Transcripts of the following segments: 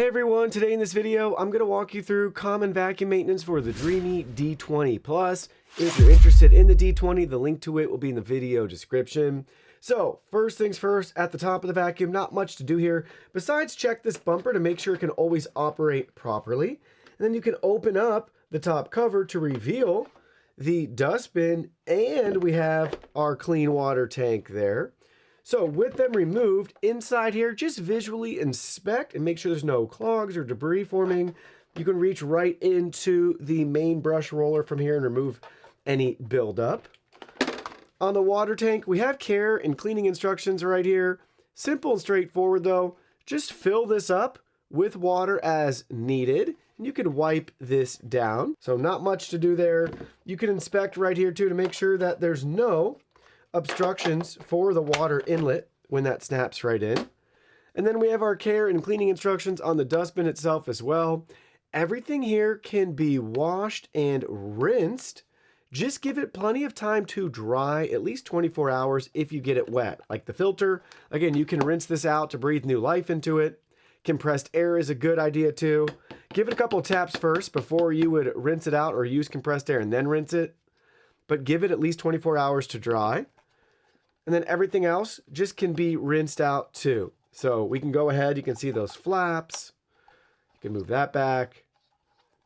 Hey everyone, today in this video, I'm going to walk you through common vacuum maintenance for the Dreame D20 Plus. If you're interested in the D20, the link to it will be in the video description. So, first things first, at the top of the vacuum, not much to do here, besides check this bumper to make sure it can always operate properly. And then you can open up the top cover to reveal the dustbin, and we have our clean water tank there. So with them removed, inside here, just visually inspect and make sure there's no clogs or debris forming. You can reach right into the main brush roller from here and remove any buildup. On the water tank, we have care and cleaning instructions right here. Simple and straightforward though. Just fill this up with water as needed. And you can wipe this down. So not much to do there. You can inspect right here too to make sure that there's no obstructions for the water inlet when that snaps right in. And then we have our care and cleaning instructions on the dustbin itself as well. Everything here can be washed and rinsed. Just give it plenty of time to dry, at least 24 hours if you get it wet. Like the filter, again, you can rinse this out to breathe new life into it. Compressed air is a good idea too. Give it a couple taps first before you would rinse it out or use compressed air and then rinse it. But give it at least 24 hours to dry. And then everything else just can be rinsed out too. So we can go ahead, you can see those flaps. You can move that back.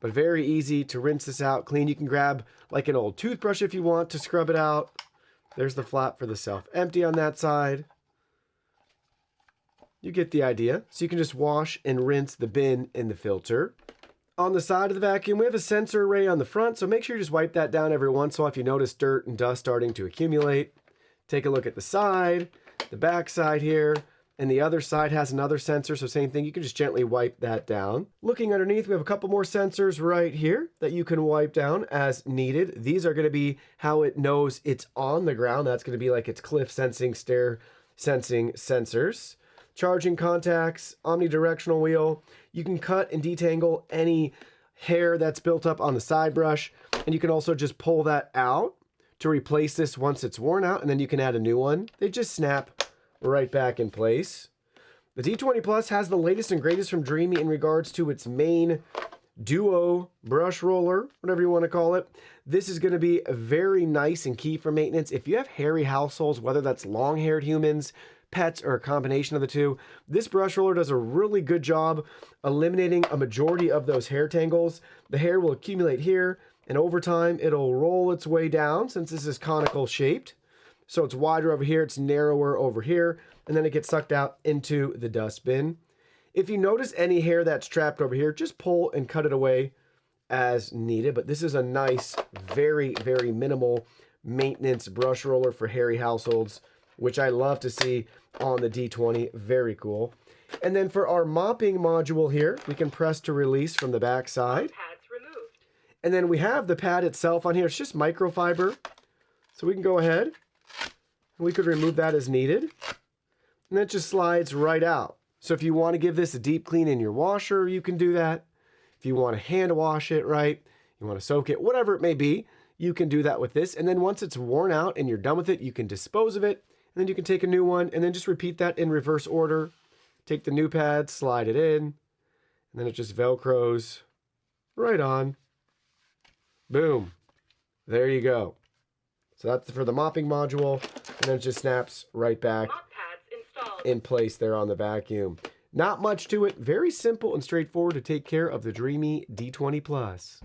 But very easy to rinse this out clean. You can grab like an old toothbrush if you want to scrub it out. There's the flap for the self-empty on that side. You get the idea. So you can just wash and rinse the bin and the filter. On the side of the vacuum, we have a sensor array on the front, so make sure you just wipe that down every once in a while if you notice dirt and dust starting to accumulate. Take a look at the side, the back side here, and the other side has another sensor, so same thing, you can just gently wipe that down. Looking underneath, we have a couple more sensors right here that you can wipe down as needed. These are going to be how it knows it's on the ground. That's going to be like its cliff sensing, stair sensing sensors. Charging contacts, omnidirectional wheel. You can cut and detangle any hair that's built up on the side brush, and you can also just pull that out to replace this once it's worn out, and then you can add a new one. They just snap right back in place. The D20 Plus has the latest and greatest from Dreame in regards to its main duo brush roller, whatever you want to call it. This is going to be very nice and key for maintenance. If you have hairy households, whether that's long-haired humans, pets, or a combination of the two, this brush roller does a really good job eliminating a majority of those hair tangles. The hair will accumulate here, and over time it'll roll its way down since this is conical shaped. So it's wider over here, it's narrower over here, and then it gets sucked out into the dustbin. If you notice any hair that's trapped over here, just pull and cut it away as needed. But this is a nice, very, very minimal maintenance brush roller for hairy households, which I love to see on the D20. Very cool. And then for our mopping module here, we can press to release from the back side. Pads removed. And then we have the pad itself on here. It's just microfiber. So we can go ahead and we could remove that as needed. And that just slides right out. So if you want to give this a deep clean in your washer, you can do that. If you want to hand wash it, right? You want to soak it, whatever it may be, you can do that with this. And then once it's worn out and you're done with it, you can dispose of it. And then you can take a new one and then just repeat that in reverse order. Take the new pad, slide it in, and then it just Velcros right on. Boom. There you go. So that's for the mopping module, and then it just snaps right back Mop pads installed. in place there on the vacuum. Not much to it. Very simple and straightforward to take care of the Dreame D20 Plus.